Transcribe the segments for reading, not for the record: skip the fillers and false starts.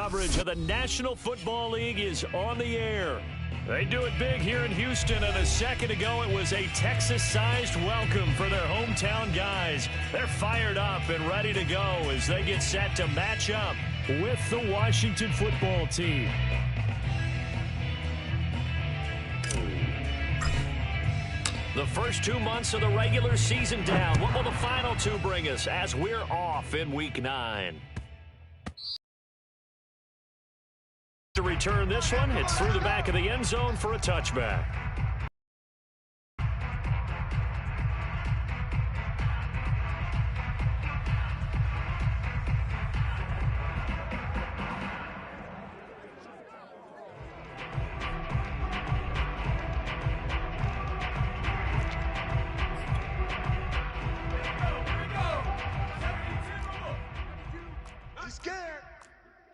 coverage of the National Football League is on the air. They do it big here in Houston, and a second ago it was a Texas-sized welcome for their hometown guys. They're fired up and ready to go as they get set to match up with the Washington football team. The first 2 months of the regular season down. What will the final two bring us as we're off in Week 9? To return this one, it's through the back of the end zone for a touchback.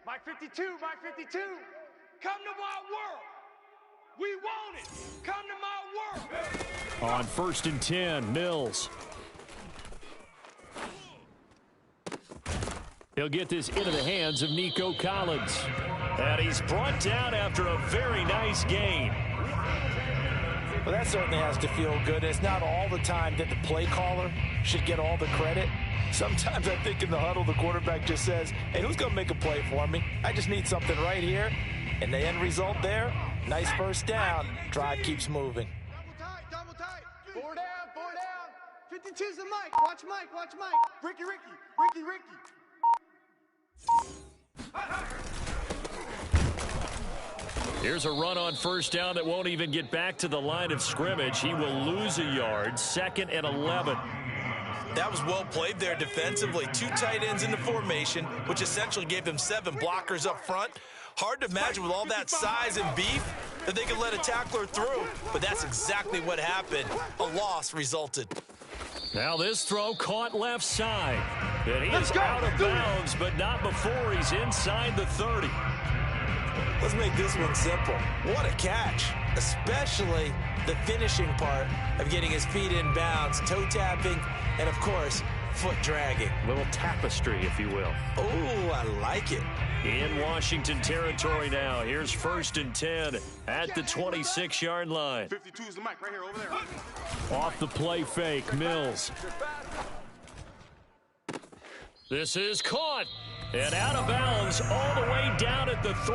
Mike 52, Mike 52. Come to my world. We want it. Come to my world. On 1st and 10, Mills. He'll get this into the hands of Nico Collins. And he's brought down after a very nice gain. Well, that certainly has to feel good. It's not all the time that the play caller should get all the credit. Sometimes I think in the huddle, the quarterback just says, hey, who's going to make a play for me? I just need something right here. And the end result there, nice first down. Drive keeps moving. Double tight. 4 down. 52's the Mike. Watch Mike. Ricky. Here's a run on 1st down that won't even get back to the line of scrimmage. He will lose a yard. 2nd and 11. That was well played there defensively. 2 tight ends in the formation, which essentially gave them 7 blockers up front. Hard to imagine with all that size and beef that they could let a tackler through, but that's exactly what happened. A loss resulted. Now this throw caught left side. And he is out of bounds, but not before he's inside the 30. Let's make this one simple. What a catch, especially the finishing part of getting his feet in bounds, toe tapping, and, of course, foot dragging. Little tapestry, if you will. Oh, I like it. In Washington territory now. Here's 1st and 10 at the 26-yard line. 52's the Mike right here over there. Off the play fake, Mills. This is caught. And out of bounds all the way down at the 3.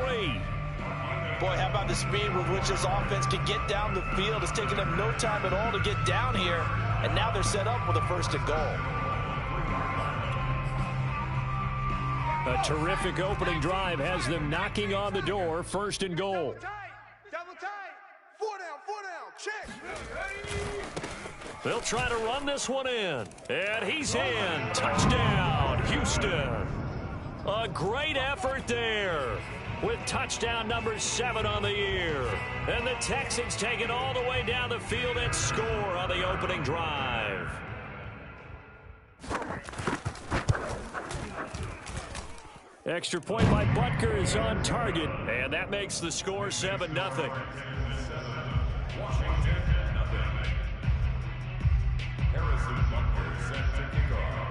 Boy, how about the speed with which this offense can get down the field? It's taken them no time at all to get down here. And now they're set up with a 1st and goal. A terrific opening drive has them knocking on the door. 1st and goal. Double tight. 4 down. Check. They'll try to run this one in. And he's in. Touchdown, Houston. A great effort there with touchdown number 7 on the year. And the Texans take it all the way down the field and score on the opening drive. Extra point by Butker is on target, and that makes the score 7-0. Washington 0. Harrison Butker set to kick off.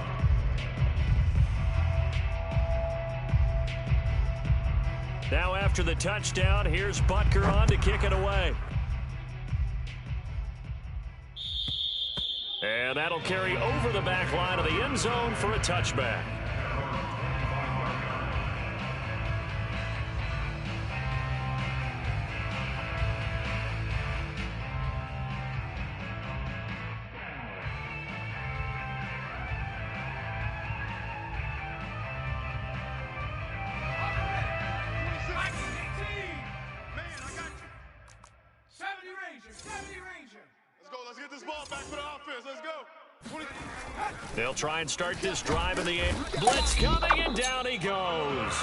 Now after the touchdown, here's Butker on to kick it away. And that'll carry over the back line of the end zone for a touchback. They'll try and start this drive in the air. Blitz coming, and down he goes.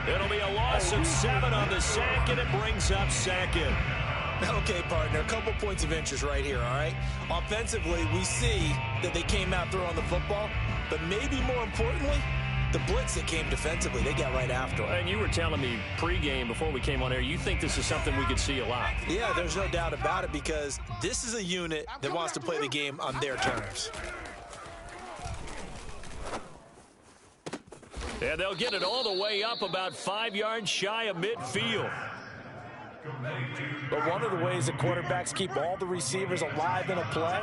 It'll be a loss of 7 on the sack, and it brings up 2nd. Okay, partner, a couple points of interest right here, all right? Offensively, we see that they came out throwing the football, but maybe more importantly, the blitz that came defensively, they got right after it. And you were telling me pregame before we came on air, you think this is something we could see a lot. Yeah, there's no doubt about it, because this is a unit that wants to play the game on their terms. And they'll get it all the way up about 5 yards shy of midfield. But one of the ways that quarterbacks keep all the receivers alive in a play,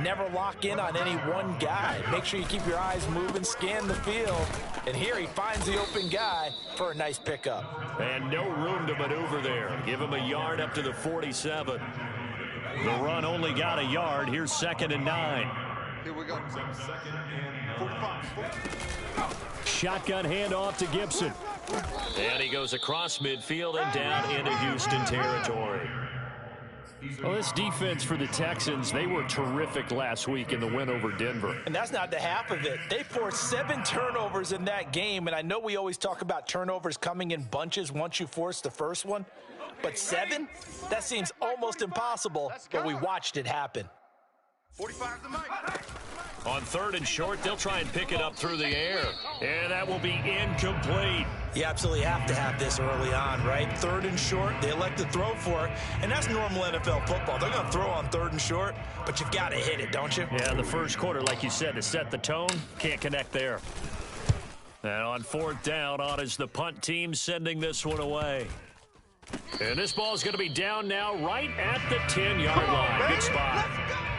never lock in on any one guy. Make sure you keep your eyes moving, scan the field. And here he finds the open guy for a nice pickup. And no room to maneuver there. Give him a yard up to the 47. The run only got a yard. Here's 2nd and 9. Here we go. 45. Shotgun handoff to Gibson. And he goes across midfield and down into Houston territory. Well, this defense for the Texans, they were terrific last week in the win over Denver. And that's not the half of it. They forced 7 turnovers in that game, and I know we always talk about turnovers coming in bunches once you force the first one, but 7? That seems almost impossible, but we watched it happen. 45 to Mike. On 3rd and short, they'll try and pick it up through the air. And that will be incomplete. You absolutely have to have this early on, right? 3rd and short, they elect to throw for it, and that's normal NFL football. They're going to throw on 3rd and short, but you've got to hit it, don't you? Yeah, the first quarter, like you said, to set the tone, can't connect there. And on 4th down, on is the punt team sending this one away. And this ball is going to be down now right at the 10-yard line. Good spot.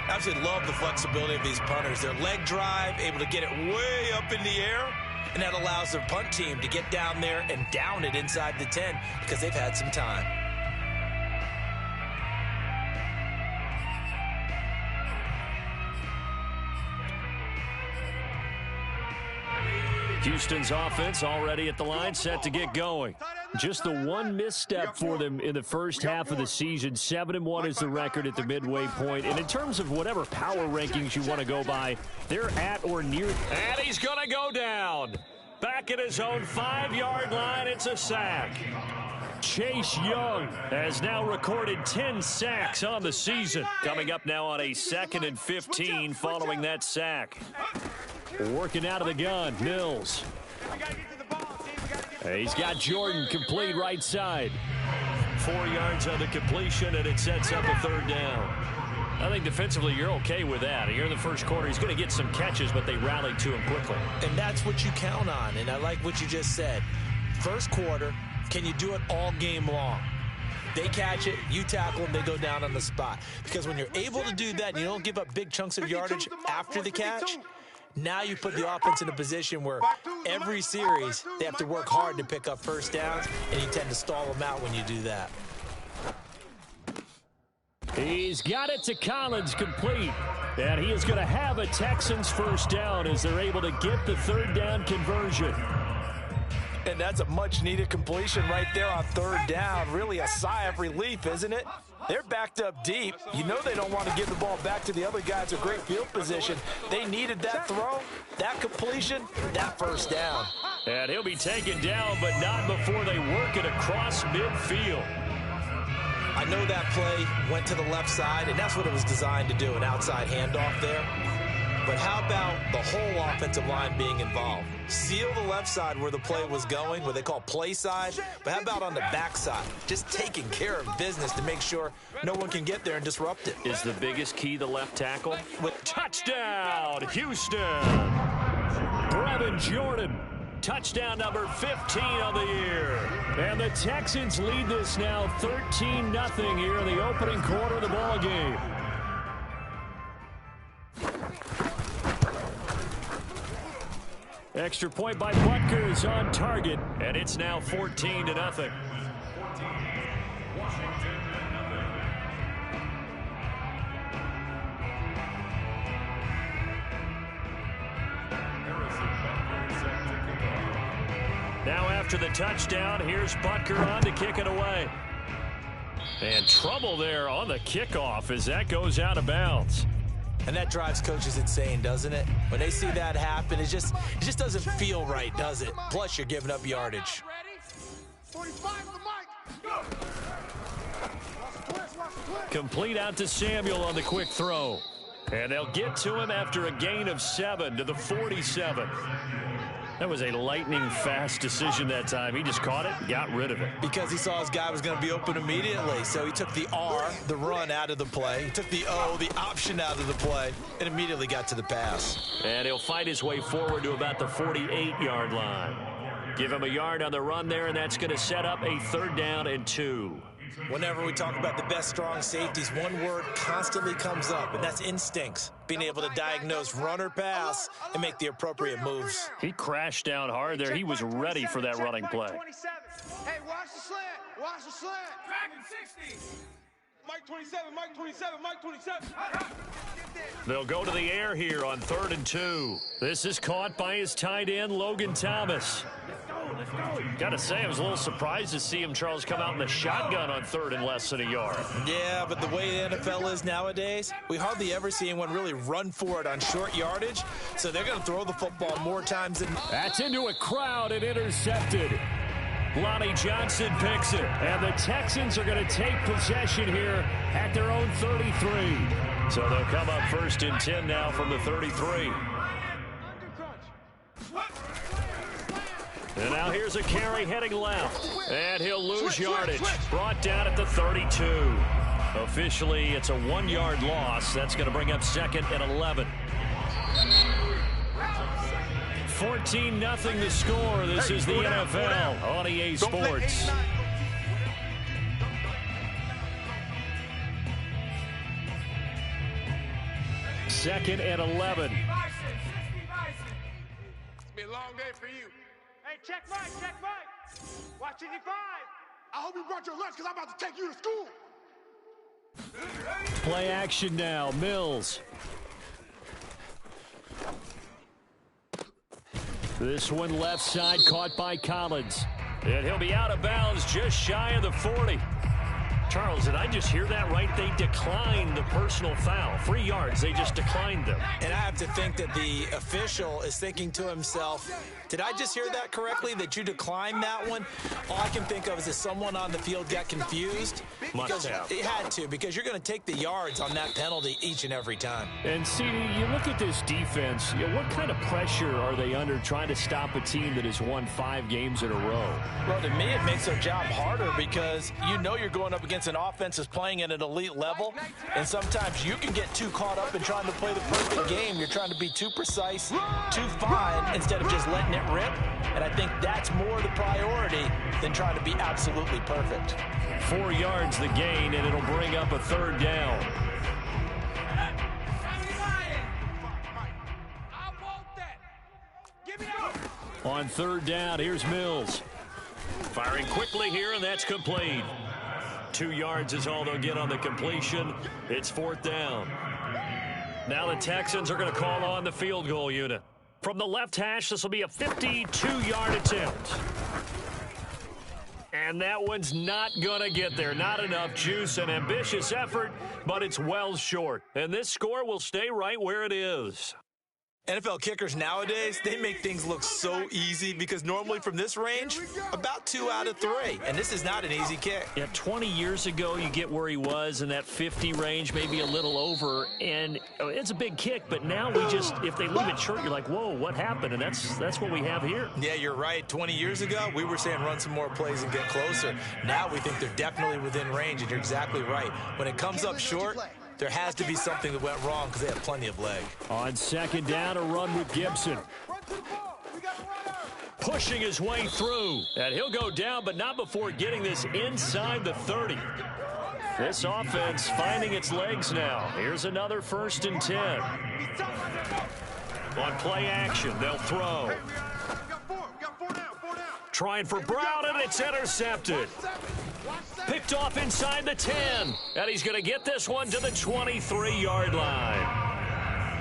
I absolutely love the flexibility of these punters. Their leg drive, able to get it way up in the air, and that allows their punt team to get down there and down it inside the 10 because they've had some time. Houston's offense already at the line, set to get going. Just the one misstep for them in the first half of the season. 7-1 is the record at the midway point. And in terms of whatever power rankings you want to go by, they're at or near. And he's going to go down. Back at his own 5-yard line, it's a sack. Chase Young has now recorded 10 sacks on the season. Coming up now on a 2nd and 15 following that sack. Working out of the gun, Mills. He's got Jordan complete right side. 4 yards on the completion, and it sets up a 3rd down. I think defensively you're okay with that. Here in the first quarter, he's going to get some catches, but they rallied to him quickly. And that's what you count on, and I like what you just said. First quarter, can you do it all game long? They catch it, you tackle them, they go down on the spot. Because when you're able to do that and you don't give up big chunks of yardage after the catch, now you put the offense in a position where every series they have to work hard to pick up first downs, and you tend to stall them out when you do that. He's got it to Collins, complete. And he is going to have a Texans first down as they're able to get the 3rd down conversion. And that's a much-needed completion right there on 3rd down. Really a sigh of relief, isn't it? They're backed up deep. You know they don't want to give the ball back to the other guys with great field position. They needed that throw, that completion, that first down. And he'll be taken down, but not before they work it across midfield. I know that play went to the left side, and that's what it was designed to do, an outside handoff there. But how about the whole offensive line being involved? Seal the left side where the play was going, what they call play side. But how about on the back side? Just taking care of business to make sure no one can get there and disrupt it. Is the biggest key the left tackle? With touchdown, Houston. Brevin Jordan, touchdown number 15 on the year. And the Texans lead this now 13-0 here in the opening quarter of the ball game. Extra point by Butker is on target, and it's now 14-0. Now after the touchdown, here's Butker on to kick it away. And trouble there on the kickoff as that goes out of bounds. And that drives coaches insane, doesn't it? When they see that happen, it just doesn't feel right, does it? Plus, you're giving up yardage. 45 to Mike. Complete out to Samuel on the quick throw. And they'll get to him after a gain of 7 to the 47. That was a lightning-fast decision that time. He just caught it, got rid of it. Because he saw his guy was going to be open immediately. So he took the R, the run, out of the play. He took the O, the option, out of the play, and immediately got to the pass. And he'll fight his way forward to about the 48-yard line. Give him a yard on the run there, and that's going to set up a 3rd down and 2. Whenever we talk about the best strong safeties, one word constantly comes up, and that's instincts. Being able to diagnose run or pass and make the appropriate moves. He crashed down hard there. He was ready for that running play. Hey, watch the slant. Watch the slant. Dragon 60. Mike 27, Mike 27, Mike 27. They'll go to the air here on 3rd and 2. This is caught by his tight end, Logan Thomas. Let's go. Got to say, I was a little surprised to see him, Charles, come out in the shotgun on 3rd and less than a yard. Yeah, but the way the NFL is nowadays, we hardly ever see anyone really run for it on short yardage, so they're going to throw the football more times than... That's into a crowd and intercepted. Lonnie Johnson picks it, and the Texans are going to take possession here at their own 33. So they'll come up 1st and 10 now from the 33. And now here's a carry heading left, and he'll lose yardage. Brought down at the 32. Officially, it's a 1-yard loss. That's going to bring up 2nd and 11. 14-0 the score. This is the NFL on EA Sports. Second and 11. It's been a long day for you. Hey, check Mike, check Mike. Watch 55. I hope you brought your lunch because I'm about to take you to school. Play action now. Mills. This one left side caught by Collins. And he'll be out of bounds just shy of the 40. Charles, did I just hear that right? They declined the personal foul. 3 yards, they just declined them. And I have to think that the official is thinking to himself, did I just hear that correctly, that you declined that one? All I can think of is that someone on the field got confused. Must have. It had to, because you're going to take the yards on that penalty each and every time. And see, you look at this defense, what kind of pressure are they under trying to stop a team that has won 5 games in a row? Well, to me, it makes their job harder because you know you're going up against an offense that's playing at an elite level, and sometimes you can get too caught up in trying to play the perfect game. You're trying to be too precise, too fine, instead of just letting it rip, and I think that's more the priority than trying to be absolutely perfect. 4 yards the gain, and it'll bring up a 3rd down. On 3rd down, here's Mills. Firing quickly here, and that's complete. 2 yards is all they'll get on the completion. It's 4th down. Now the Texans are going to call on the field goal unit. From the left hash, this will be a 52-yard attempt. And that one's not going to get there. Not enough juice, an ambitious effort, but it's well short. And this score will stay right where it is. NFL kickers nowadays, they make things look so easy because normally from this range, about 2 out of 3. And this is not an easy kick. Yeah, 20 years ago, you get where he was in that 50 range, maybe a little over, and it's a big kick. But now we just, if they leave it short, you're like, whoa, what happened? And that's what we have here. Yeah, you're right. 20 years ago, we were saying run some more plays and get closer. Now we think they're definitely within range, and you're exactly right. When it comes up short, there has to be something that went wrong because they have plenty of leg. On 2nd down, a run with Gibson. Pushing his way through. And he'll go down, but not before getting this inside the 30. This offense finding its legs now. Here's another 1st and 10. On play action, they'll throw. Trying for Brown, and it's intercepted. Picked off inside the 10. And he's going to get this one to the 23-yard line.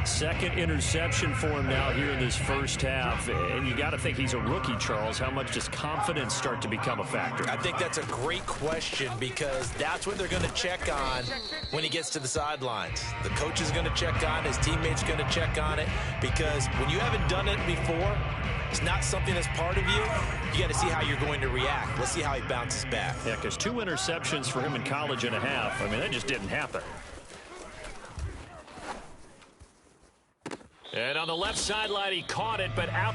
2nd interception for him now here in this first half. And you got to think he's a rookie, Charles. How much does confidence start to become a factor? I think that's a great question because that's what they're going to check on when he gets to the sidelines. The coach is going to check on, his teammates going to check on it, because when you haven't done it before, it's not something that's part of you. You got to see how you're going to react. Let's see how he bounces back. Yeah, because 2 interceptions for him in college and a half. I mean, that just didn't happen. And on the left sideline, he caught it, but out.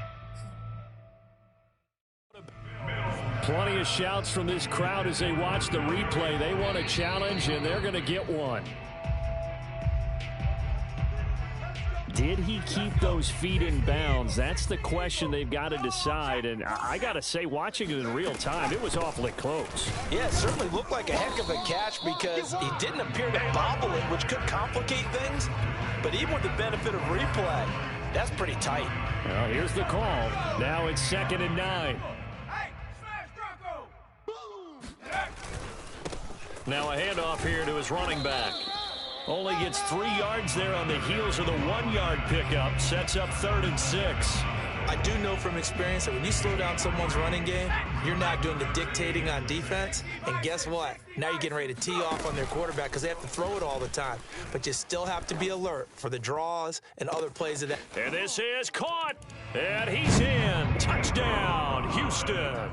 Plenty of shouts from this crowd as they watch the replay. They want a challenge, and they're going to get one. Did he keep those feet in bounds? That's the question they've got to decide. And I got to say, watching it in real time, it was awfully close. Yeah, it certainly looked like a heck of a catch because he didn't appear to bobble it, which could complicate things. But even with the benefit of replay, that's pretty tight. Well, here's the call. Now it's 2nd and 9. Now a handoff here to his running back. Only gets 3 yards there on the heels of the 1-yard pickup. Sets up 3rd and 6. I do know from experience that when you slow down someone's running game, you're not doing the dictating on defense. And guess what? Now you're getting ready to tee off on their quarterback because they have to throw it all the time. But you still have to be alert for the draws and other plays of that. And this is caught. And he's in. Touchdown, Houston.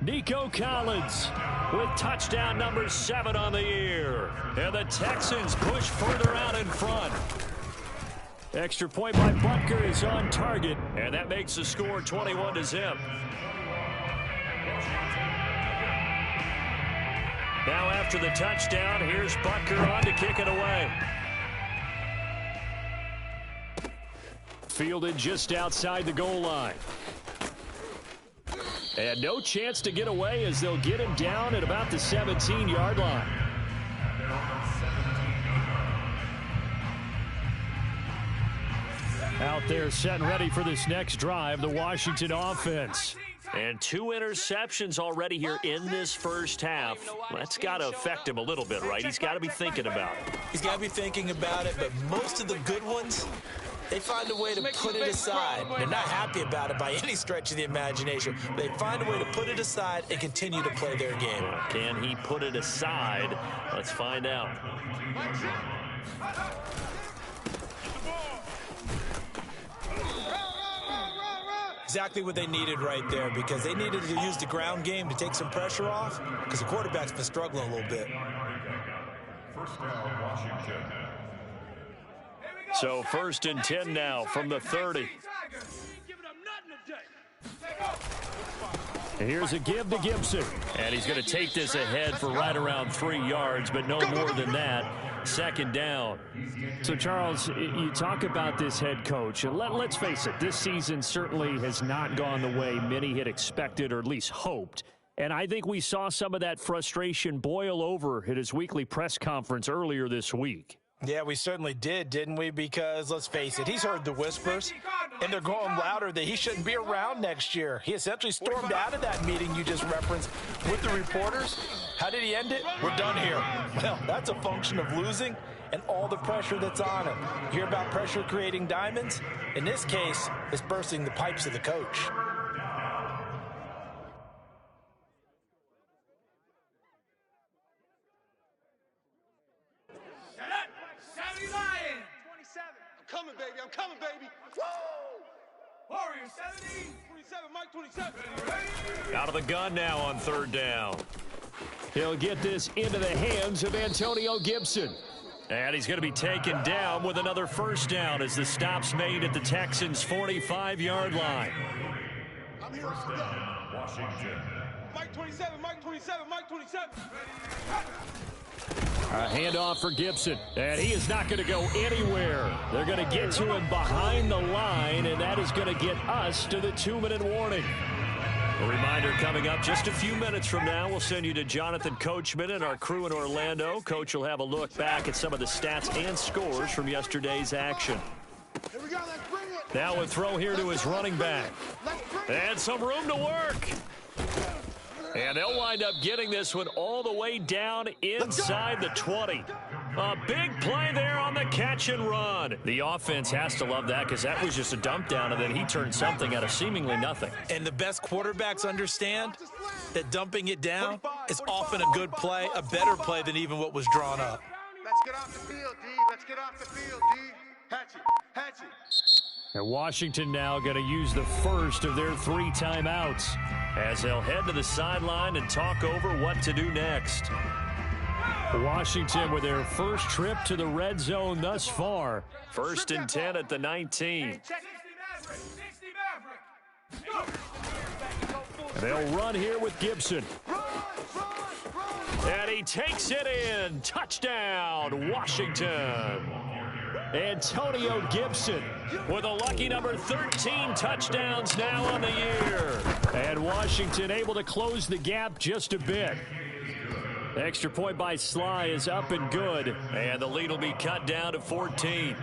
Nico Collins with touchdown number 7 on the year. And the Texans push further out in front. Extra point by Butker is on target, and that makes the score 21-0. Now after the touchdown, here's Butker on to kick it away. Fielded just outside the goal line. And no chance to get away as they'll get him down at about the 17-yard line. Out there set and ready for this next drive, the Washington offense. And 2 interceptions already here in this first half. That's got to affect him a little bit, right? He's got to be thinking about it. He's got to be thinking about it, but most of the good ones, they find a way to put it aside. They're not happy about it by any stretch of the imagination. They find a way to put it aside and continue to play their game. Can he put it aside? Let's find out. Exactly what they needed right there because they needed to use the ground game to take some pressure off because the quarterback's been struggling a little bit. First down, Washington. So 1st and 10 now from the 30. Here's a give to Gibson. And he's going to take this ahead for right around 3 yards, but no more than that. 2nd down. So, Charles, you talk about this head coach. And let's face it, this season certainly has not gone the way many had expected or at least hoped. And I think we saw some of that frustration boil over at his weekly press conference earlier this week. Yeah, we certainly did, didn't we? Because, let's face it, he's heard the whispers, and they're going louder that he shouldn't be around next year. He essentially stormed out of that meeting you just referenced with the reporters. How did he end it? We're done here. Well, that's a function of losing and all the pressure that's on him. You hear about pressure creating diamonds? In this case, it's bursting the pipes of the coach. Coming, baby. I'm coming, baby. Woo! Warriors 17, 27, Mike 27. Out of the gun now on 3rd down. He'll get this into the hands of Antonio Gibson. And he's going to be taken down with another 1st down as the stop's made at the Texans' 45-yard line. I'm here. First down, Washington. Mike 27, Mike 27, Mike 27. A handoff for Gibson, and he is not going to go anywhere. They're going to get to him behind the line, and that is going to get us to the 2-minute warning. A reminder coming up just a few minutes from now. We'll send you to Jonathan Coachman and our crew in Orlando. Coach will have a look back at some of the stats and scores from yesterday's action. Here we go, let's bring it. Now a throw here to his running back. And some room to work. And they'll wind up getting this one all the way down inside the 20. A big play there on the catch and run. The offense has to love that because that was just a dump down, and then he turned something out of seemingly nothing. And the best quarterbacks understand that dumping it down is often a good play, a better play than even what was drawn up. Let's get off the field, D. Let's get off the field, D. Hatch it, hatch it. And Washington now going to use the first of their 3 timeouts as they'll head to the sideline and talk over what to do next. Washington with their first trip to the red zone thus far. 1st and 10 at the 19. They'll run here with Gibson. And he takes it in. Touchdown, Washington. Antonio Gibson with a lucky number 13 touchdowns now on the year. And Washington able to close the gap just a bit. Extra point by Sly is up and good. And the lead will be cut down to 14.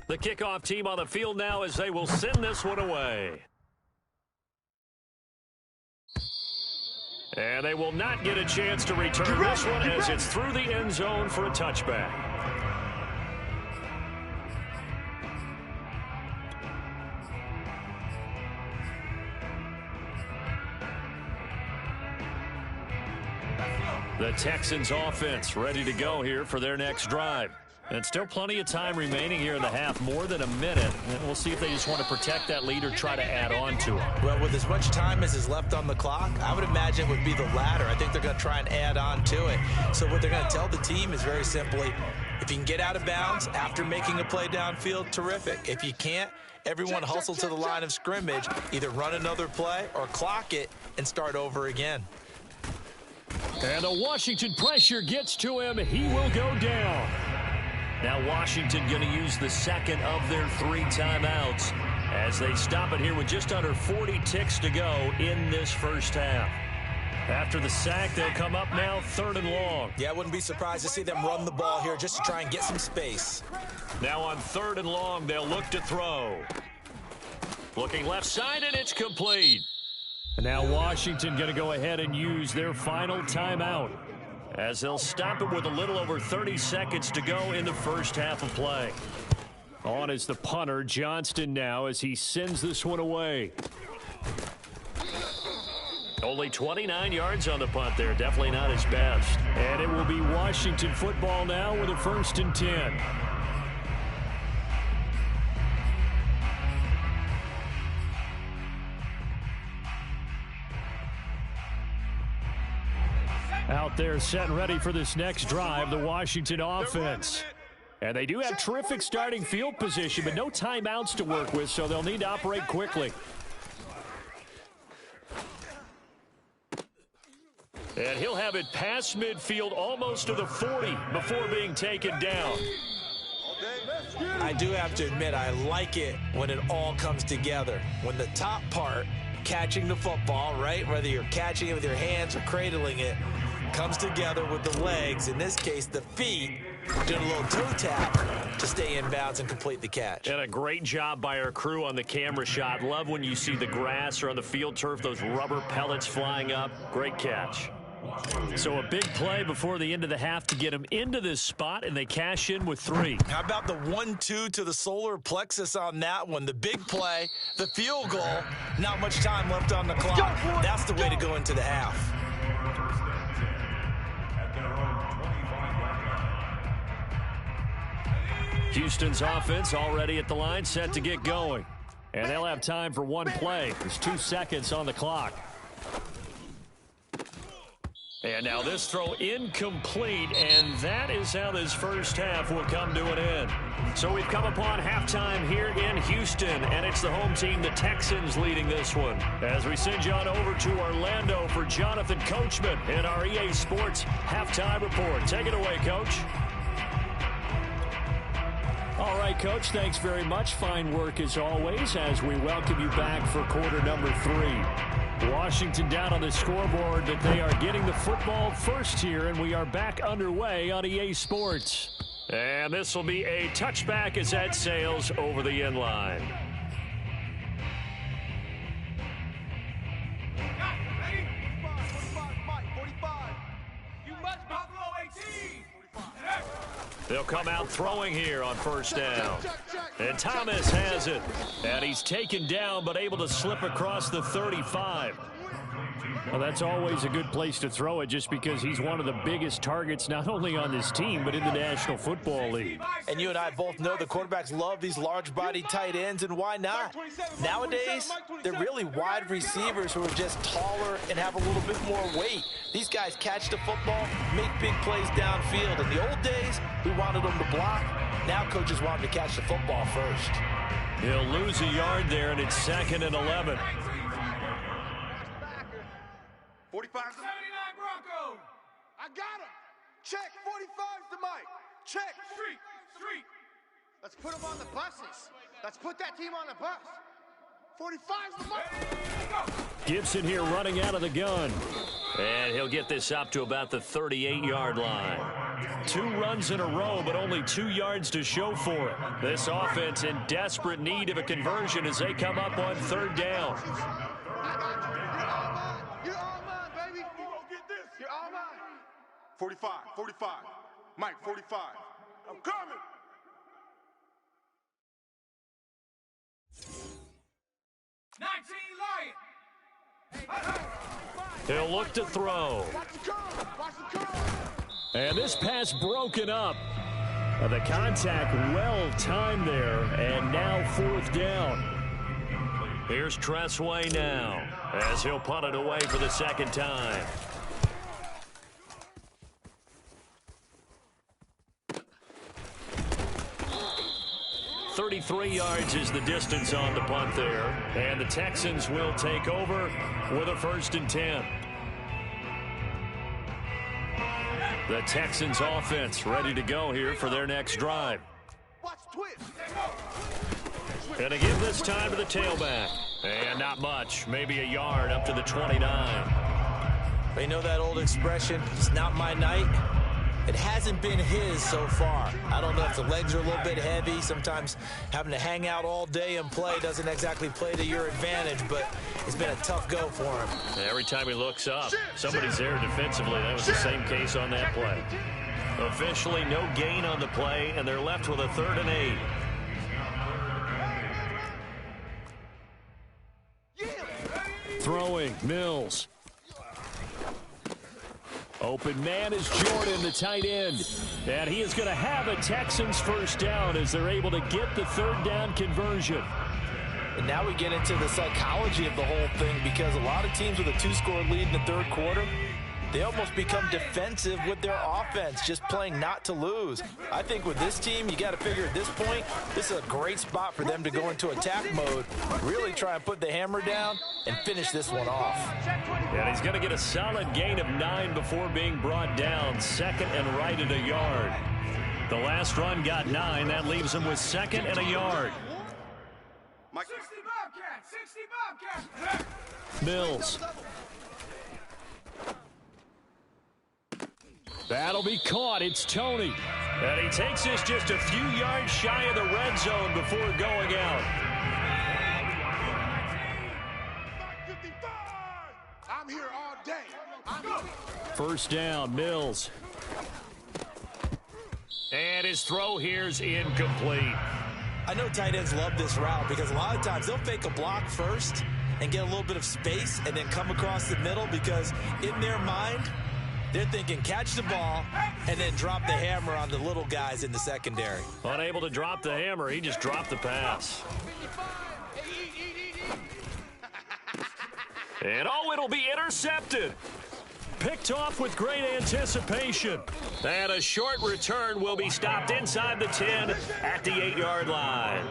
The kickoff team on the field now as they will send this one away. And they will not get a chance to return this one as it's through the end zone for a touchback. The Texans offense ready to go here for their next drive. And still plenty of time remaining here in the half, more than a minute. And we'll see if they just want to protect that lead or try to add on to it. Well, with as much time as is left on the clock, I would imagine it would be the latter. I think they're going to try and add on to it. So what they're going to tell the team is very simply, if you can get out of bounds after making a play downfield, terrific. If you can't, everyone hustle to the line of scrimmage, either run another play or clock it and start over again. And the Washington pressure gets to him. He will go down. Now Washington going to use the second of their 3 timeouts as they stop it here with just under 40 ticks to go in this first half. After the sack, they'll come up now 3rd and long. Yeah, I wouldn't be surprised to see them run the ball here just to try and get some space. Now on 3rd and long, they'll look to throw. Looking left side, and it's complete. And now Washington going to go ahead and use their final timeout, as they'll stop it with a little over 30 seconds to go in the first half of play. On is the punter, Johnston, now as he sends this one away. Only 29 yards on the punt there. Definitely not his best. And it will be Washington football now with a 1st and 10. Out there set and ready for this next drive, the Washington offense. And they do have terrific starting field position, but no timeouts to work with, so they'll need to operate quickly. And he'll have it past midfield, almost to the 40, before being taken down. I do have to admit, I like it when it all comes together. When the top part, catching the football, right, whether you're catching it with your hands or cradling it, comes together with the legs, in this case the feet, doing a little toe tap to stay in bounds and complete the catch. And a great job by our crew on the camera shot. Love when you see the grass or on the field turf, those rubber pellets flying up. Great catch. So a big play before the end of the half to get him into this spot, and they cash in with 3. How about the 1-2 to the solar plexus on that one? The big play, the field goal, not much time left on the clock. That's the way to go into the half. Houston's offense already at the line, set to get going. And they'll have time for one play. There's 2 seconds on the clock. And now this throw incomplete, and that is how this first half will come to an end. So we've come upon halftime here in Houston, and it's the home team, the Texans, leading this one. As we send you on over to Orlando for Jonathan Coachman in our EA Sports Halftime Report. Take it away, Coach. All right, Coach, thanks very much. Fine work as always as we welcome you back for quarter number 3. Washington down on the scoreboard, but they are getting the football first here, and we are back underway on EA Sports. And this will be a touchback as that sails over the end line. They'll come out throwing here on first down. And Thomas has it. And he's taken down, but able to slip across the 35. Well, that's always a good place to throw it just because he's one of the biggest targets not only on this team but in the National Football League. And you and I both know the quarterbacks love these large-bodied tight ends, and why not? Nowadays, they're really wide receivers who are just taller and have a little bit more weight. These guys catch the football, make big plays downfield. In the old days, we wanted them to block. Now coaches want them to catch the football first. He'll lose a yard there, and it's 2nd and 11. 45's the 79 Bronco. I got him. Check. 45's the mic. Check. Street. Let's put them on the buses. Let's put that team on the bus. 45's the mic. Gibson here running out of the gun. And he'll get this up to about the 38-yard line. 2 runs in a row, but only 2 yards to show for it. This offense in desperate need of a conversion as they come up on 3rd down. You're all mine, baby. You gonna get this. You're all mine. 45. Mike, 45. I'm coming. He'll look to throw. And this pass broken up. The contact well timed there, and now 4th down. Here's Tressway now as he'll punt it away for the 2nd time. 33 yards is the distance on the punt there. And the Texans will take over with a 1st and 10. The Texans offense ready to go here for their next drive. And to give this time to the tailback. And not much, maybe a yard up to the 29. You know that old expression, it's not my night? It hasn't been his so far. I don't know if the legs are a little bit heavy. Sometimes having to hang out all day and play doesn't exactly play to your advantage, but it's been a tough go for him. Every time he looks up, somebody's there defensively. That was the same case on that play. Officially no gain on the play, and they're left with a 3rd and 8. Throwing, Mills. Open man is Jordan, the tight end. And he is going to have a Texans 1st down as they're able to get the 3rd down conversion. And now we get into the psychology of the whole thing, because a lot of teams with a 2-score lead in the 3rd quarter, they almost become defensive with their offense, just playing not to lose. I think with this team, you got to figure at this point, this is a great spot for them to go into attack mode, really try and put the hammer down and finish this one off. And he's going to get a solid gain of 9 before being brought down, 2nd and right at a yard. The last run got 9. That leaves him with 2nd and a yard. 60 Bobcats. Mills. That'll be caught. It's Tony. And he takes this just a few yards shy of the red zone before going out. I'm here all day. 1st down, Mills. And his throw here's incomplete. I know tight ends love this route because a lot of times they'll fake a block first and get a little bit of space and then come across the middle, because in their mind, they're thinking catch the ball and then drop the hammer on the little guys in the secondary. Unable to drop the hammer, he just dropped the pass. And it'll be intercepted. Picked off with great anticipation. And a short return will be stopped inside the 10 at the 8-yard line.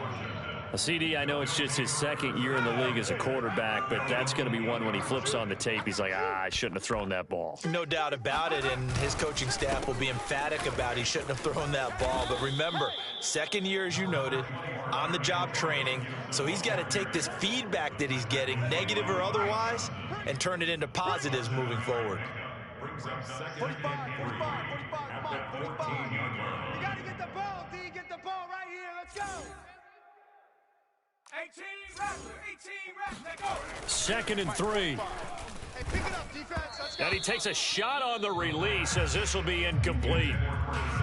CD, I know it's just his 2nd year in the league as a quarterback, but that's going to be one when he flips on the tape. He's like, I shouldn't have thrown that ball. No doubt about it, and his coaching staff will be emphatic about he shouldn't have thrown that ball. But remember, 2nd year, as you noted, on-the-job training, so he's got to take this feedback that he's getting, negative or otherwise, and turn it into positives moving forward. 45, come on, 45. You got to get the ball, D. Get the ball right here. Let's go. 18 reps, go. 2nd and 3. Hey, pick it up, defense. Let's go. And he takes a shot on the release as this will be incomplete.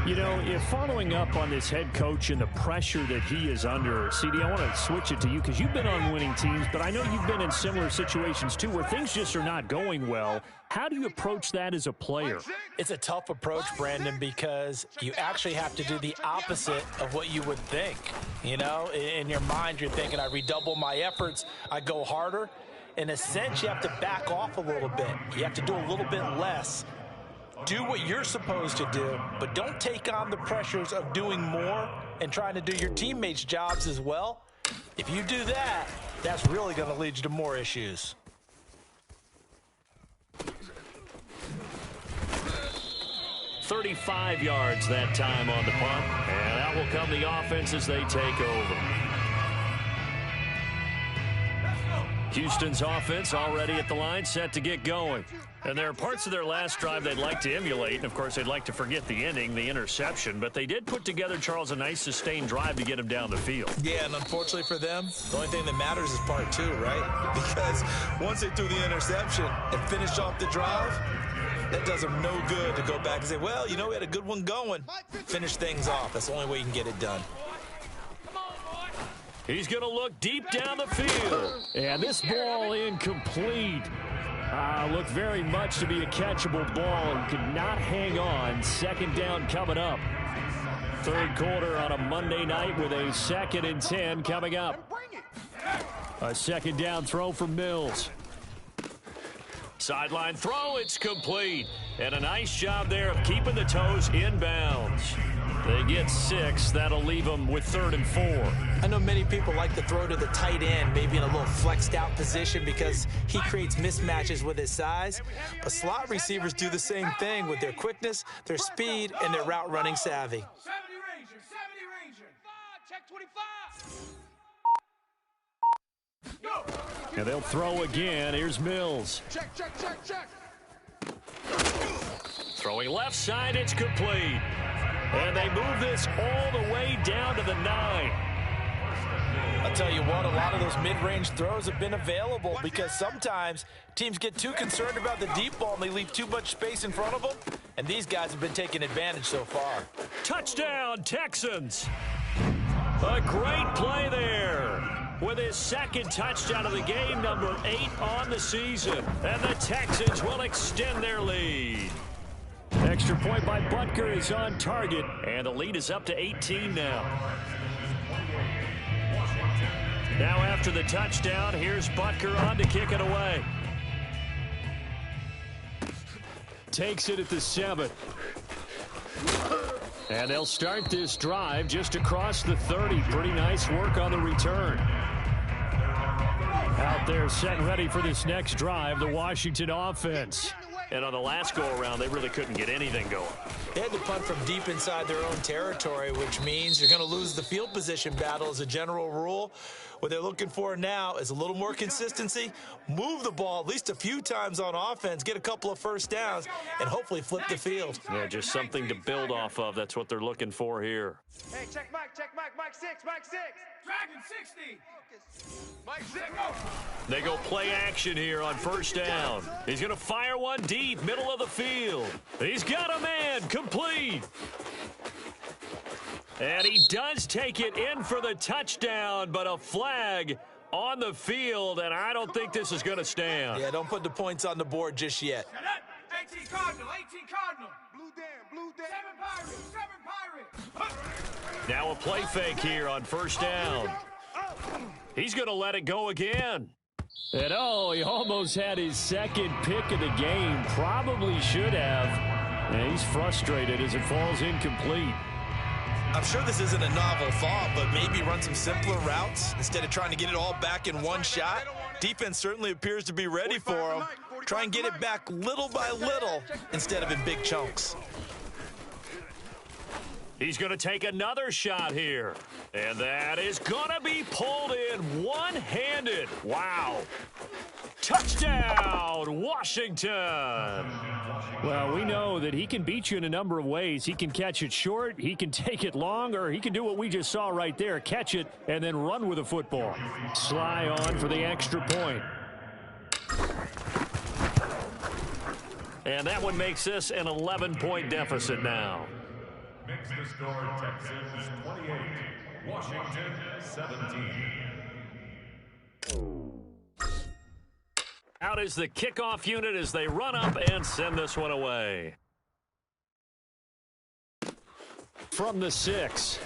You know, if following up on this head coach and the pressure that he is under, CD, I want to switch it to you because you've been on winning teams, but I know you've been in similar situations too where things just are not going well. How do you approach that as a player? It's a tough approach, Brandon, because you actually have to do the opposite of what you would think. You know, in your mind, you're thinking, I redouble my efforts, I go harder. In a sense, you have to back off a little bit. You have to do a little bit less. Do what you're supposed to do, but don't take on the pressures of doing more and trying to do your teammates' jobs as well. If you do that, that's really going to lead you to more issues. 35 yards that time on the punt. And out will come the offense as they take over. Houston's offense already at the line, set to get going. And there are parts of their last drive they'd like to emulate. And, of course, they'd like to forget the ending, the interception. But they did put together, Charles, a nice sustained drive to get them down the field. Yeah, and unfortunately for them, the only thing that matters is part two, right? Because once they threw the interception and finished off the drive, that does them no good to go back and say, well, you know, we had a good one going. Finish things off. That's the only way you can get it done. He's going to look deep down the field. And this ball incomplete. Looked very much to be a catchable ball and could not hang on. Second down coming up. Third quarter on a Monday night with a 2nd and 10 coming up. A second down throw for Mills. Sideline throw, it's complete. And a nice job there of keeping the toes inbounds. They get 6. That'll leave them with 3rd and 4. I know many people like to throw to the tight end, maybe in a little flexed out position because he creates mismatches with his size. But slot receivers do the same thing with their quickness, their speed, and their route running savvy. 70 Ranger. Check 25. Go. And they'll throw again. Here's Mills. Check. Throwing left side, it's complete. And they move this all the way down to the 9. I'll tell you what, a lot of those mid-range throws have been available because sometimes teams get too concerned about the deep ball and they leave too much space in front of them, and these guys have been taking advantage so far. Touchdown, Texans. A great play there with his 2nd touchdown of the game, number 8 on the season. And the Texans will extend their lead. Extra point by Butker is on target, and the lead is up to 18 now. Now after the touchdown, here's Butker on to kick it away. Takes it at the 7. And they'll start this drive just across the 30. Pretty nice work on the return. Out there set and ready for this next drive, the Washington offense. And on the last go-around, they really couldn't get anything going. They had to punt from deep inside their own territory, which means you're going to lose the field position battle as a general rule. What they're looking for now is a little more consistency, move the ball at least a few times on offense, get a couple of first downs, and hopefully flip the field. Yeah, just something to build off of. That's what they're looking for here. Hey, check Mike, Mike 6. Dragon 60. Mike 6. They go play action here on first down. He's going to fire one deep, middle of the field. He's got a man, complete. And he does take it in for the touchdown, but a flag on the field, and I don't think this is going to stand. Yeah, don't put the points on the board just yet. 18 Cardinal. Blue dam. 7 Pirates. Now a play fake here on first down. He's going to let it go again. And he almost had his 2nd pick of the game. Probably should have. And he's frustrated as it falls incomplete. I'm sure this isn't a novel thought, but maybe run some simpler routes instead of trying to get it all back in one shot. Defense certainly appears to be ready for him. Try and get it back little by little instead of in big chunks. He's going to take another shot here. And that is going to be pulled in one-handed. Wow. Touchdown, Washington. Well, we know that he can beat you in a number of ways. He can catch it short, he can take it long, or he can do what we just saw right there, catch it and then run with the football. Sly on for the extra point. And that one makes this an 11-point deficit now. Makes the score Texans 28, Washington 17. Out is the kickoff unit as they run up and send this one away. From the 6.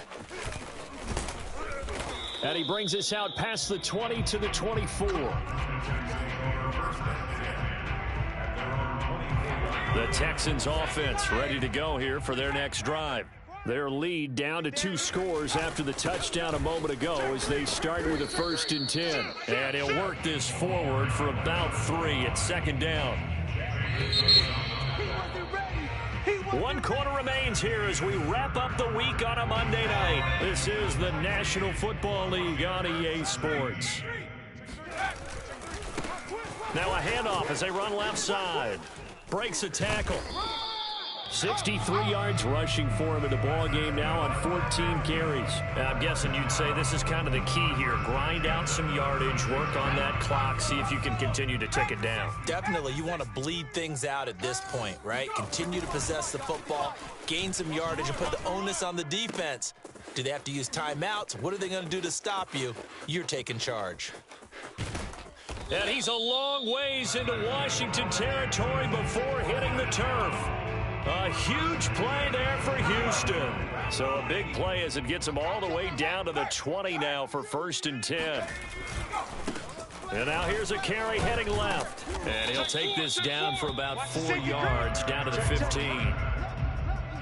And he brings us out past the 20 to the 24. The Texans offense ready to go here for their next drive. Their lead down to 2 scores after the touchdown a moment ago as they start with a 1st and 10. And he'll work this forward for about 3 at 2nd down. He wasn't ready. 1 quarter remains here as we wrap up the week on a Monday night. This is the National Football League on EA Sports. Now a handoff as they run left side. Breaks a tackle. 63 yards rushing for him in the ball game now on 14 carries. I'm guessing you'd say this is kind of the key here. Grind out some yardage, work on that clock, see if you can continue to tick it down. Definitely, you want to bleed things out at this point, right? Continue to possess the football, gain some yardage, and put the onus on the defense. Do they have to use timeouts? What are they going to do to stop you? You're taking charge. And he's a long ways into Washington territory before hitting the turf. A huge play there for Houston. So a big play as it gets him all the way down to the 20 now for 1st and 10. And now here's a carry heading left. And he'll take this down for about 4 yards down to the 15.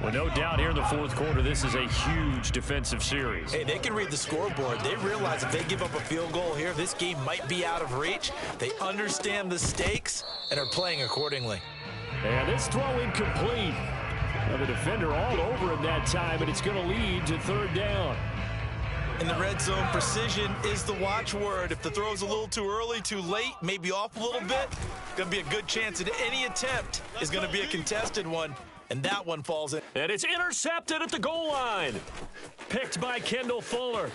Well, no doubt here in the 4th quarter, this is a huge defensive series. Hey, they can read the scoreboard. They realize if they give up a field goal here, this game might be out of reach. They understand the stakes and are playing accordingly. And this throw incomplete. Well, the defender all over him that time, and it's going to lead to 3rd down. In the red zone, precision is the watchword. If the throw's a little too early, too late, maybe off a little bit, going to be a good chance that any attempt is going to be a contested one, and that one falls in. And it's intercepted at the goal line. Picked by Kendall Fuller.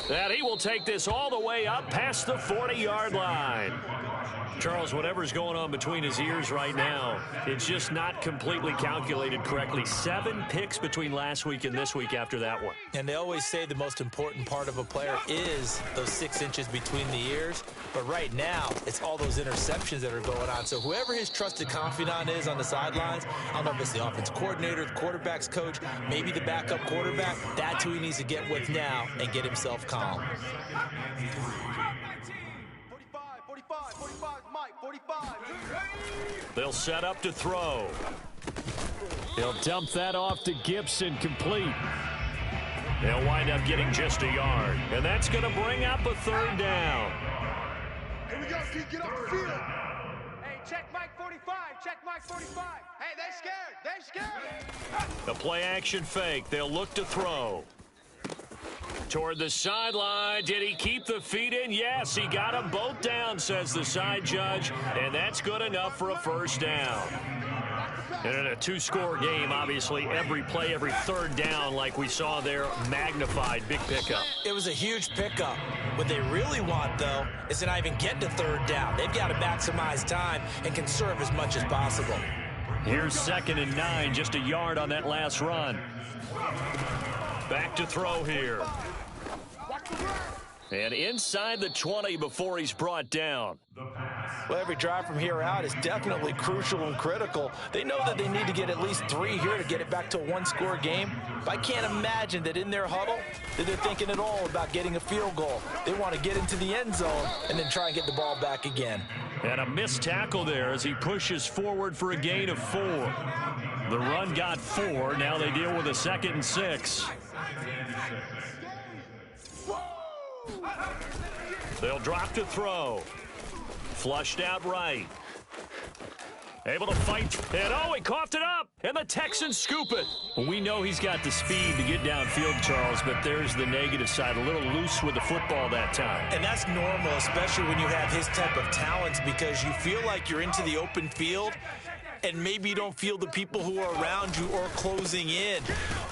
And he will take this all the way up past the 40-yard line. Charles, whatever's going on between his ears right now, it's just not completely calculated correctly. 7 picks between last week and this week after that one. And they always say the most important part of a player is those 6 inches between the ears. But right now, it's all those interceptions that are going on. So whoever his trusted confidant is on the sidelines, I don't know if it's the offense coordinator, the quarterback's coach, maybe the backup quarterback, that's who he needs to get with now and get himself calm. 45, Mike, 45. They'll set up to throw. He'll dump that off to Gibson, complete. They'll wind up getting just a yard. And that's going to bring up a 3rd down. Here we go, Keith, get off the field. Hey, check Mike 45, check Mike 45. Hey, they scared. The play action fake. They'll look to throw. Toward the sideline. Did he keep the feet in? Yes, he got them both down, says the side judge. And that's good enough for a 1st down. And in a 2-score game, obviously, every play, every 3rd down, like we saw there, magnified. Big pickup. It was a huge pickup. What they really want, though, is to not even get to 3rd down. They've got to maximize time and conserve as much as possible. Here's 2nd and 9, just a yard on that last run. Back to throw here. And inside the 20 before he's brought down. Well, every drive from here out is definitely crucial and critical. They know that they need to get at least 3 here to get it back to a 1-score game. But I can't imagine that in their huddle that they're thinking at all about getting a field goal. They want to get into the end zone and then try and get the ball back again. And a missed tackle there as he pushes forward for a gain of 4. The run got 4. Now they deal with a 2nd and 6. They'll drop to throw. Flushed out right. Able to fight. And oh, he coughed it up. And the Texans scoop it. We know he's got the speed to get downfield, Charles, but there's the negative side. A little loose with the football that time. And that's normal, especially when you have his type of talents, because you feel like you're into the open field and maybe you don't feel the people who are around you or closing in.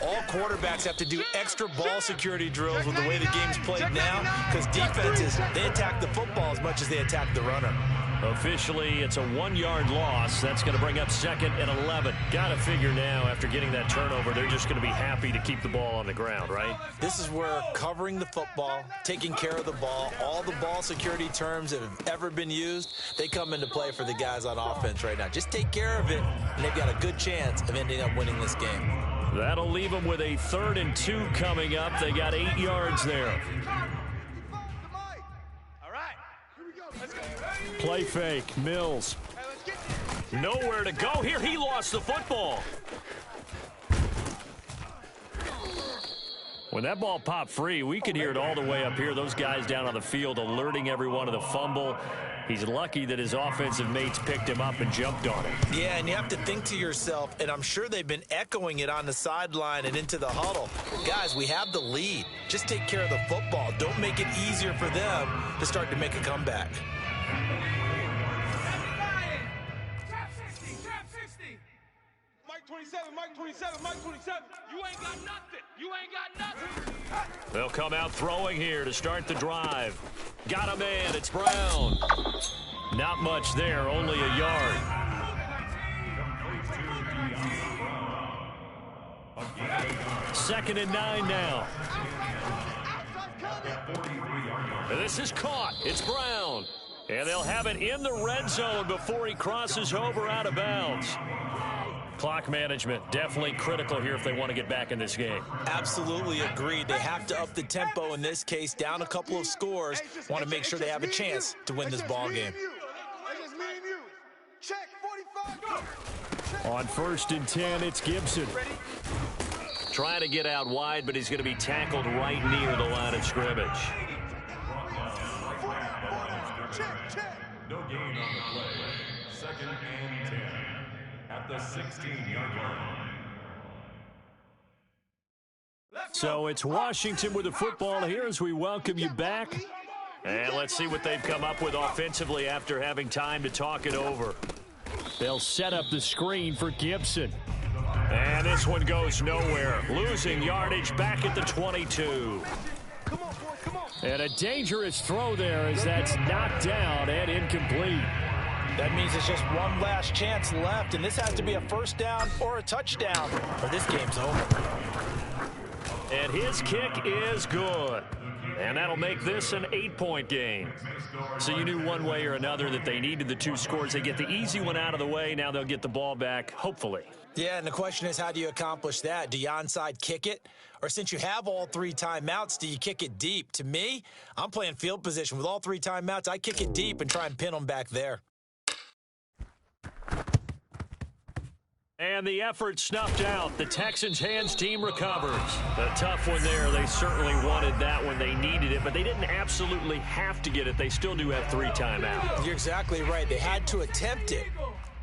All quarterbacks have to do extra ball security drills with the way the game's played now, because defenses, they attack the football as much as they attack the runner. Officially, it's a 1-yard loss. That's going to bring up 2nd and 11. Got to figure now, after getting that turnover, they're just going to be happy to keep the ball on the ground, right? This is where covering the football, taking care of the ball, all the ball security terms that have ever been used, they come into play for the guys on offense right now. Just take care of it, and they've got a good chance of ending up winning this game. That'll leave them with a 3rd and 2 coming up. They got 8 yards there. Play fake, Mills. Nowhere to go here. He lost the football. When that ball popped free, we could hear it all the way up here. Those guys down on the field alerting everyone of the fumble. He's lucky that his offensive mates picked him up and jumped on it. Yeah, and you have to think to yourself, and I'm sure they've been echoing it on the sideline and into the huddle. Guys, we have the lead. Just take care of the football. Don't make it easier for them to start to make a comeback. Mike 27, Mike 27, Mike 27. You ain't got nothing. You ain't got nothing. They'll come out throwing here to start the drive. Got a man. It's Brown. Not much there, only a yard. Second and 9 now. This is caught. It's Brown. And they'll have it in the red zone before he crosses over out of bounds. Clock management, definitely critical here if they want to get back in this game. Absolutely agreed. They have to up the tempo in this case, down a couple of scores. Want to make sure they have a chance to win this ball game. On 1st and 10, it's Gibson. Trying to get out wide, but he's going to be tackled right near the line of scrimmage. No gain on the play. 2nd and 10 at the 16-yard line. So it's Washington with the football here as we welcome you back. And let's see what they've come up with offensively after having time to talk it over. They'll set up the screen for Gibson. And this one goes nowhere. Losing yardage back at the 22. And a dangerous throw there as that's knocked down and incomplete. That means it's just one last chance left, and this has to be a first down or a touchdown, or this game's over. And his kick is good. And that'll make this an 8-point game. So you knew one way or another that they needed the 2 scores. They get the easy one out of the way. Now they'll get the ball back, hopefully. Yeah, and the question is, how do you accomplish that? Do you onside kick it? Or since you have all 3 timeouts, do you kick it deep? To me, I'm playing field position. With all 3 timeouts, I kick it deep and try and pin them back there. And the effort snuffed out. The Texans' hands team recovers. A tough one there. They certainly wanted that when they needed it, but they didn't absolutely have to get it. They still do have 3 timeouts. You're exactly right. They had to attempt it.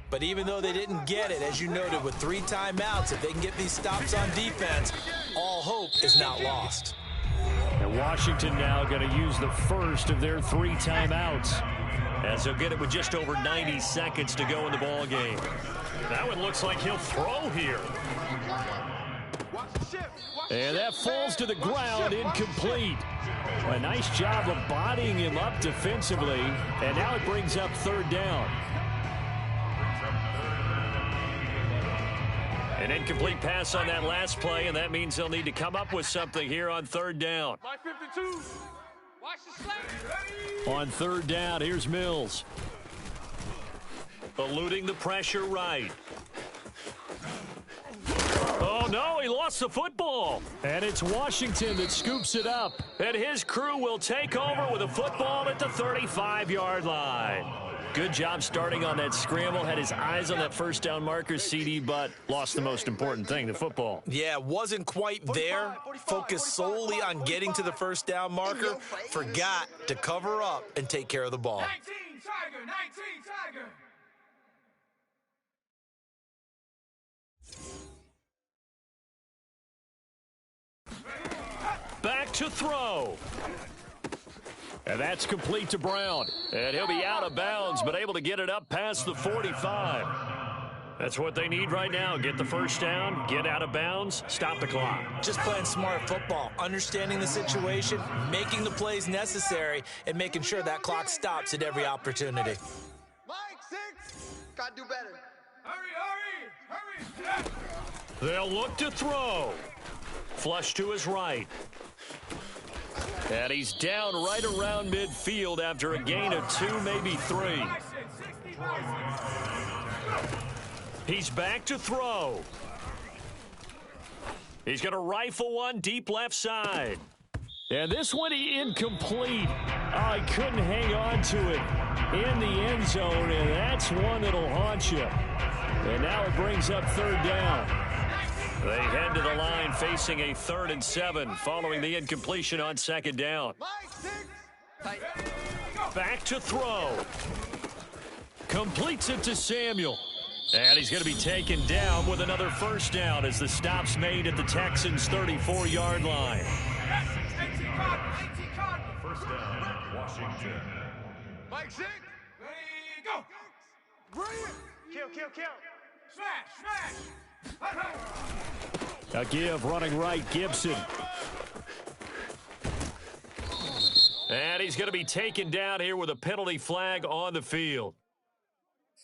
But even though they didn't get it, as you noted, with 3 timeouts, if they can get these stops on defense, all hope is not lost. And Washington now going to use the first of their 3 timeouts, as they'll get it with just over 90 seconds to go in the ball game. That one looks like he'll throw here. And that falls to the ground, incomplete. A nice job of bodying him up defensively, and now it brings up 3rd down. An incomplete pass on that last play, and that means they'll need to come up with something here on 3rd down. On 3rd down, here's Mills. Eluding the pressure right. Oh, no, he lost the football. And it's Washington that scoops it up. And his crew will take over with a football at the 35-yard line. Good job starting on that scramble. Had his eyes on that first down marker, CD, but lost the most important thing, the football. Yeah, wasn't quite there. Focused solely on getting to the first down marker. Forgot to cover up and take care of the ball. 19 Tiger, 19 Tiger. Back to throw. And that's complete to Brown. And he'll be out of bounds, but able to get it up past the 45. That's what they need right now. Get the first down, get out of bounds, stop the clock. Just playing smart football, understanding the situation, making the plays necessary, and making sure that clock stops at every opportunity. Mike, 6. Gotta do better. Hurry. They'll look to throw. Flush to his right. And he's down right around midfield after a gain of 2, maybe 3. He's back to throw. He's going to rifle one deep left side. And this one incomplete. Oh, he couldn't hang on to it in the end zone, and that's one that'll haunt you. And now it brings up 3rd down. They head to the line facing a 3rd and 7 following the incompletion on 2nd down. Back to throw. Completes it to Samuel. And he's going to be taken down with another 1st down as the stop's made at the Texans' 34-yard line. 1st down, Washington. Mike, Zig. Ready, go. Brilliant. Kill. Smash. A give running right, Gibson. And he's going to be taken down here with a penalty flag on the field.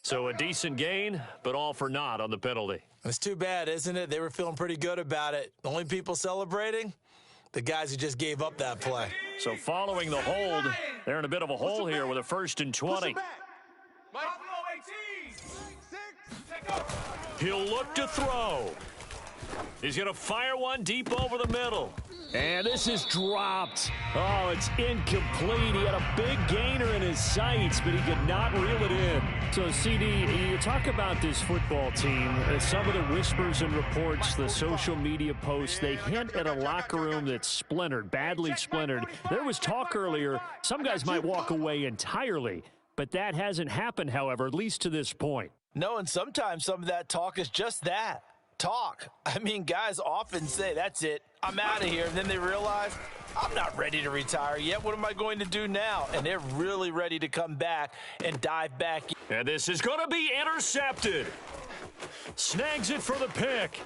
So a decent gain, but all for naught on the penalty. It's too bad, isn't it? They were feeling pretty good about it. The only people celebrating, the guys who just gave up that play. So following the hold, they're in a bit of a hole here with a 1st and 20. He'll look to throw. He's going to fire one deep over the middle. And this is dropped. Oh, it's incomplete. He had a big gainer in his sights, but he could not reel it in. So, CD, you talk about this football team. Some of the whispers and reports, the social media posts, they hint at a locker room that's splintered, badly splintered. There was talk earlier, some guys might walk away entirely, but that hasn't happened, however, at least to this point. No, and sometimes some of that talk is just that. Talk. I mean, guys often say, that's it, I'm out of here. And then they realize, I'm not ready to retire yet. What am I going to do now? And they're really ready to come back and dive back. And this is going to be intercepted. Snags it for the pick.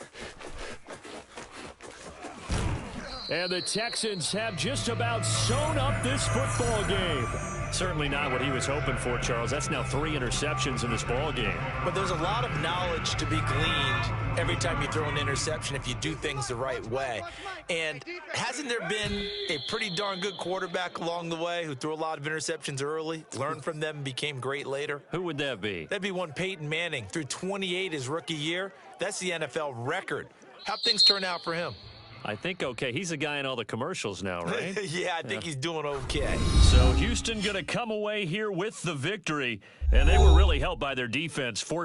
And the Texans have just about sewn up this football game. Certainly not what he was hoping for, Charles. That's now 3 interceptions in this ball game. But there's a lot of knowledge to be gleaned every time you throw an interception if you do things the right way. And hasn't there been a pretty darn good quarterback along the way who threw a lot of interceptions early, learned from them, and became great later? Who would that be? That'd be one Peyton Manning. Threw 28 his rookie year. That's the NFL record. How'd things turn out for him? I think okay. He's a guy in all the commercials now, right? Yeah, I think he's doing okay. So Houston going to come away here with the victory, and they were really helped by their defense.